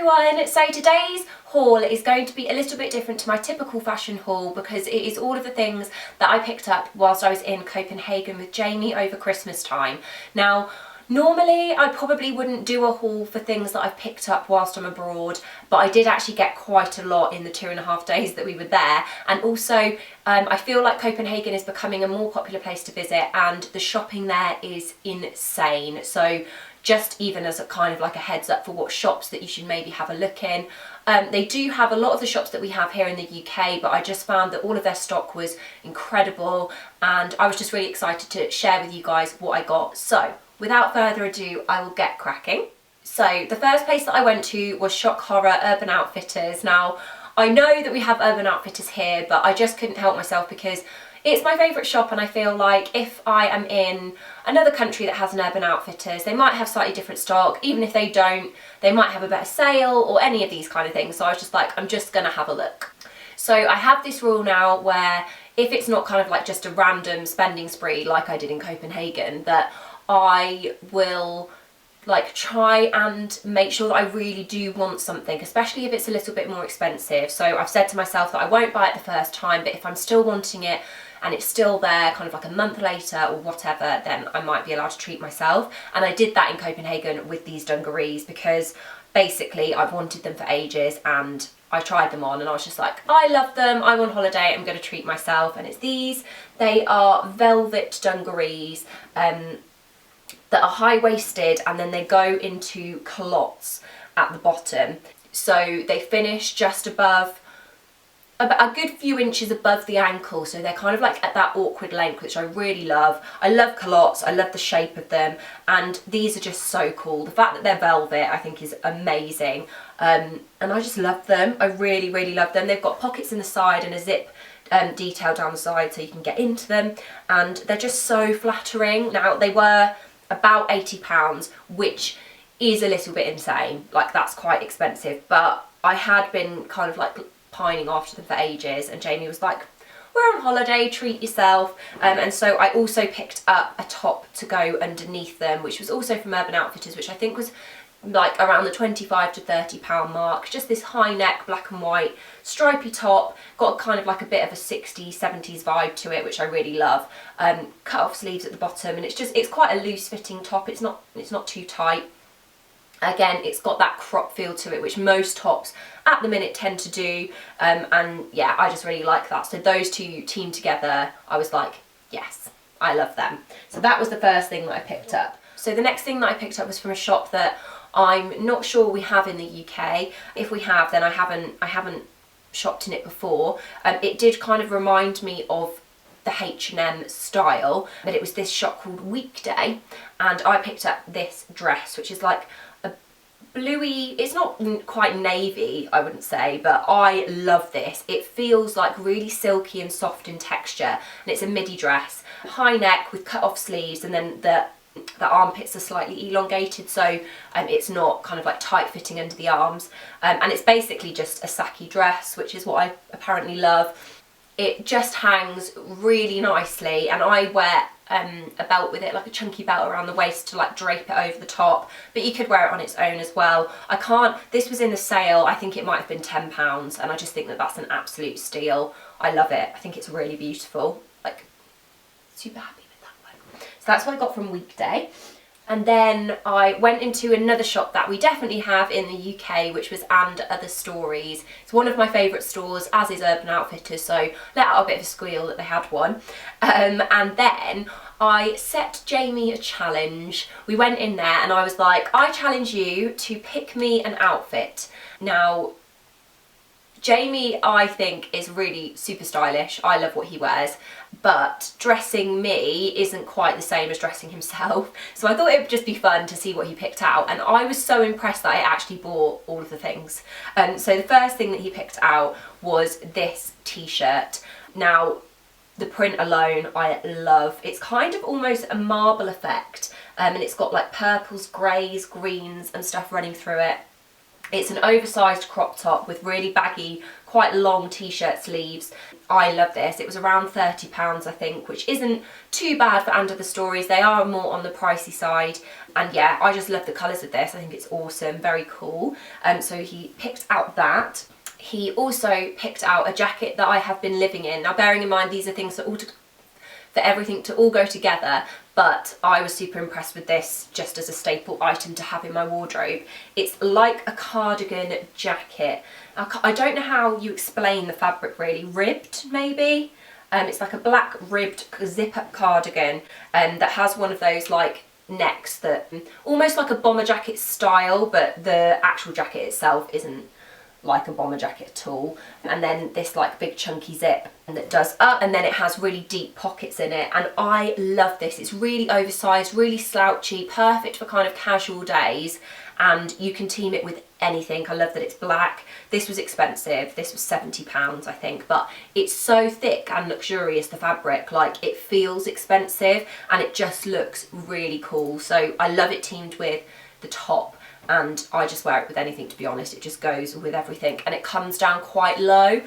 everyone, so today's haul is going to be a little bit different to my typical fashion haul because it is all of the things that I picked up whilst I was in Copenhagen with Jamie over Christmas time. Now, normally I probably wouldn't do a haul for things that I've picked up whilst I'm abroad, but I did actually get quite a lot in the 2.5 days that we were there, and also I feel like Copenhagen is becoming a more popular place to visit and the shopping there is insane. So just even as a kind of like a heads up for what shops that you should maybe have a look in. They do have a lot of the shops that we have here in the UK, but I just found that all of their stock was incredible and I was just really excited to share with you guys what I got. So without further ado, I will get cracking. So the first place that I went to was Shock Horror Urban Outfitters. Now, I know that we have Urban Outfitters here, but I just couldn't help myself because it's my favourite shop, and I feel like if I am in another country that has an Urban Outfitters, they might have slightly different stock. Even if they don't, they might have a better sale or any of these kind of things. So I was just like, I'm just going to have a look. So I have this rule now where if it's not kind of like just a random spending spree like I did in Copenhagen, that I will like try and make sure that I really do want something, especially if it's a little bit more expensive. So I've said to myself that I won't buy it the first time, but if I'm still wanting it and it's still there kind of like a month later or whatever, then I might be allowed to treat myself. And I did that in Copenhagen with these dungarees because basically I've wanted them for ages and I tried them on and I was just like, I love them, I'm on holiday, I'm going to treat myself. And it's these. They are velvet dungarees that are high-waisted and then they go into culottes at the bottom. So they finish just above, a good few inches above the ankle, so they're kind of like at that awkward length, which I really love. I love culottes, I love the shape of them, and these are just so cool. The fact that they're velvet I think is amazing, and I just love them. I really, really love them. They've got pockets in the side and a zip detail down the side so you can get into them, and they're just so flattering. Now, they were about £80, which is a little bit insane, like that's quite expensive, but I had been kind of like pining after them for ages, and Jamie was like, we're on holiday, treat yourself. And so I also picked up a top to go underneath them, which was also from Urban Outfitters, which I think was like around the £25 to £30 mark. Just this high neck, black and white, stripy top, got kind of like a bit of a 60s, 70s vibe to it, which I really love. Cut off sleeves at the bottom, and it's quite a loose fitting top. It's not too tight. Again, it's got that crop feel to it, which most tops at the minute tend to do, and yeah, I just really like that. So those two teamed together, I was like, yes, I love them. So that was the first thing that I picked up. So the next thing that I picked up was from a shop that I'm not sure we have in the UK. If we have, then I haven't shopped in it before. It did kind of remind me of the H&M style, but it was this shop called Weekday, and I picked up this dress, which is like bluey, it's not quite navy, I wouldn't say, but I love this. It feels like really silky and soft in texture, and it's a midi dress, high neck with cut off sleeves, and then the armpits are slightly elongated, so it's not kind of like tight fitting under the arms, and it's basically just a sacky dress, which is what I apparently love. It just hangs really nicely, and I wear a belt with it, like a chunky belt around the waist to like drape it over the top, but you could wear it on its own as well. This was in the sale, I think it might have been £10, and I just think that that's an absolute steal. I love it. I think it's really beautiful, like super happy with that one. So that's what I got from Weekday. And then I went into another shop that we definitely have in the UK, which was And Other Stories. It's one of my favourite stores, as is Urban Outfitters, so let out a bit of a squeal that they had one. And then I set Jamie a challenge. We went in there and I was like, I challenge you to pick me an outfit. Now, Jamie, I think, is really super stylish. I love what he wears, but dressing me isn't quite the same as dressing himself. So I thought it would just be fun to see what he picked out, and I was so impressed that I actually bought all of the things. So the first thing that he picked out was this t-shirt. Now, the print alone I love. It's kind of almost a marble effect, and it's got like purples, greys, greens and stuff running through it. It's an oversized crop top with really baggy, quite long t-shirt sleeves. I love this. It was around £30 I think, which isn't too bad for And Other Stories. They are more on the pricey side. And yeah, I just love the colours of this. I think it's awesome, very cool. So he picked out that. He also picked out a jacket that I have been living in. Now bearing in mind these are things that for everything to all go together, but I was super impressed with this just as a staple item to have in my wardrobe. It's like a cardigan jacket. I don't know how you explain the fabric really. Ribbed maybe? It's like a black ribbed zip-up cardigan that has one of those like necks that almost like a bomber jacket style, but the actual jacket itself isn't like a bomber jacket at all. And then this like big chunky zip that does up, and then it has really deep pockets in it, and I love this. It's really oversized, really slouchy, perfect for kind of casual days, and you can team it with anything. I love that it's black. This was expensive. This was £70 I think, but it's so thick and luxurious, the fabric, like it feels expensive and it just looks really cool. So I love it teamed with the top, and I just wear it with anything, to be honest. It just goes with everything, and it comes down quite low,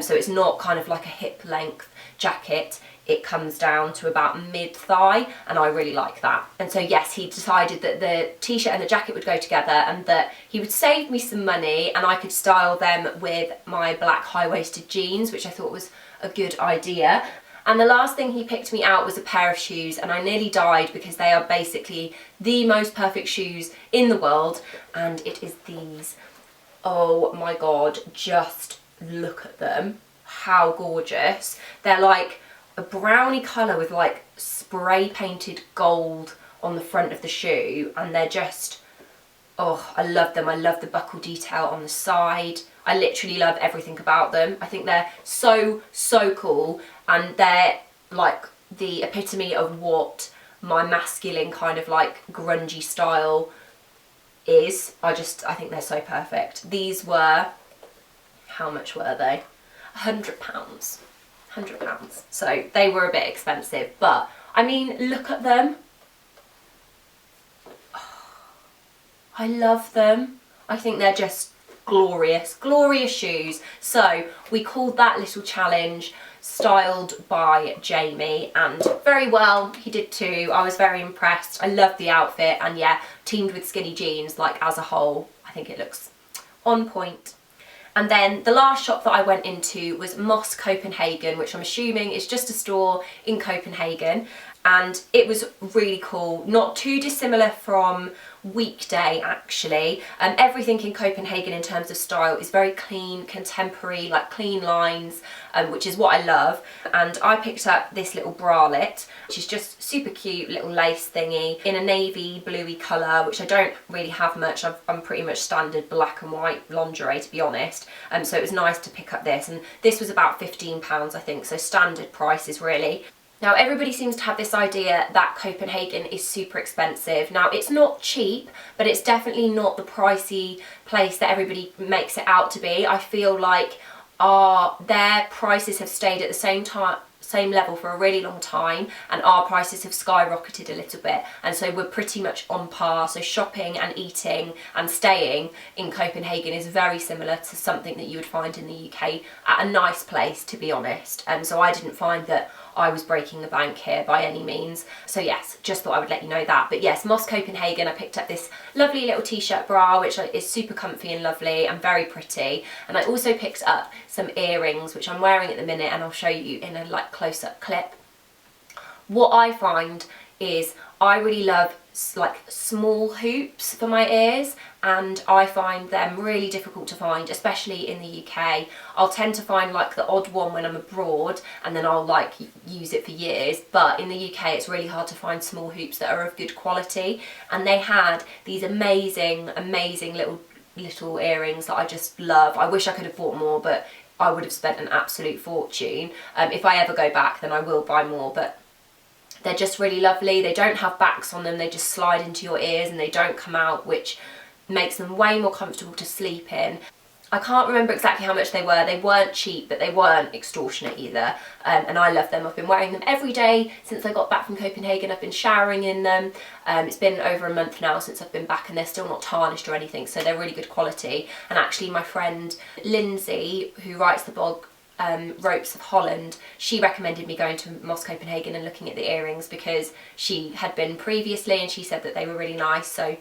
so it's not kind of like a hip length jacket. It comes down to about mid-thigh, and I really like that. And so yes, he decided that the t-shirt and the jacket would go together, and that he would save me some money and I could style them with my black high-waisted jeans, which I thought was a good idea. And the last thing he picked me out was a pair of shoes, and I nearly died because they are basically the most perfect shoes in the world, and it is these. Oh my god, just look at them. How gorgeous. They're like a browny colour with like spray painted gold on the front of the shoe, and they're just, oh, I love them. I love the buckle detail on the side. I literally love everything about them. I think they're so, so cool, and they're like the epitome of what my masculine kind of like grungy style is. I think they're so perfect. These were, how much were they? £100. £100. So they were a bit expensive, but I mean, look at them. Oh, I love them. I think they're just glorious, glorious shoes. So we called that little challenge Styled by Jamie, and very well he did too. I was very impressed. I love the outfit, and yeah, teamed with skinny jeans, like as a whole, I think it looks on point. And then the last shop that I went into was Moss Copenhagen, which I'm assuming is just a store in Copenhagen, and it was really cool. Not too dissimilar from Weekday actually. Everything in Copenhagen in terms of style is very clean, contemporary, like clean lines, which is what I love. And I picked up this little bralette, which is just super cute, little lace thingy in a navy bluey colour, which I don't really have much. I'm pretty much standard black and white lingerie, to be honest. So it was nice to pick up this, and this was about £15 I think, so standard prices really. Now everybody seems to have this idea that Copenhagen is super expensive. Now it's not cheap, but it's definitely not the pricey place that everybody makes it out to be. I feel like their prices have stayed at the same level for a really long time, and our prices have skyrocketed a little bit, and so we're pretty much on par. So shopping and eating and staying in Copenhagen is very similar to something that you would find in the UK at a nice place, to be honest. And so I didn't find that I was breaking the bank here by any means. So yes, just thought I would let you know that. But yes, Moss Copenhagen, I picked up this lovely little t-shirt bra, which is super comfy and lovely and very pretty. And I also picked up some earrings, which I'm wearing at the minute, and I'll show you in a like close-up clip. What I find is I really love like small hoops for my ears, and I find them really difficult to find, especially in the UK. I'll tend to find like the odd one when I'm abroad, and then I'll like use it for years, but in the UK it's really hard to find small hoops that are of good quality, and they had these amazing little earrings that I just love. I wish I could have bought more, but I would have spent an absolute fortune. If I ever go back, then I will buy more, but they're just really lovely. They don't have backs on them, they just slide into your ears and they don't come out, which makes them way more comfortable to sleep in. I can't remember exactly how much they were. They weren't cheap, but they weren't extortionate either. And I love them. I've been wearing them every day since I got back from Copenhagen. I've been showering in them. It's been over a month now since I've been back, and they're still not tarnished or anything, so they're really good quality. And actually my friend Lindsay, who writes the blog Ropes of Holland, she recommended me going to Moss Copenhagen and looking at the earrings because she had been previously and she said that they were really nice, so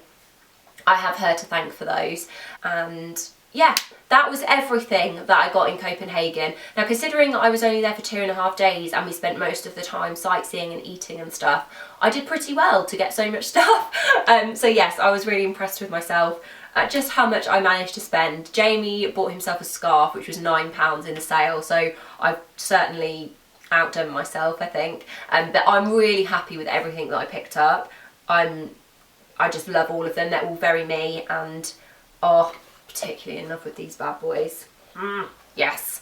I have her to thank for those. And yeah, that was everything that I got in Copenhagen. Now, considering I was only there for 2.5 days and we spent most of the time sightseeing and eating and stuff, I did pretty well to get so much stuff. So yes, I was really impressed with myself at just how much I managed to spend. Jamie bought himself a scarf, which was £9 in the sale, so I've certainly outdone myself, I think. But I'm really happy with everything that I picked up. I just love all of them. They're all very me, and particularly in love with these bad boys. Yes.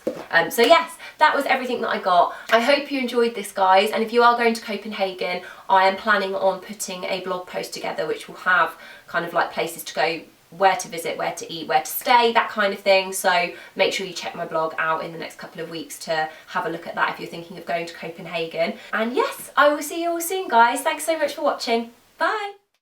So yes, that was everything that I got. I hope you enjoyed this, guys, and if you are going to Copenhagen, I am planning on putting a blog post together which will have kind of like places to go, where to visit, where to eat, where to stay, that kind of thing. So make sure you check my blog out in the next couple of weeks to have a look at that if you're thinking of going to Copenhagen. And yes, I will see you all soon, guys. Thanks so much for watching. Bye.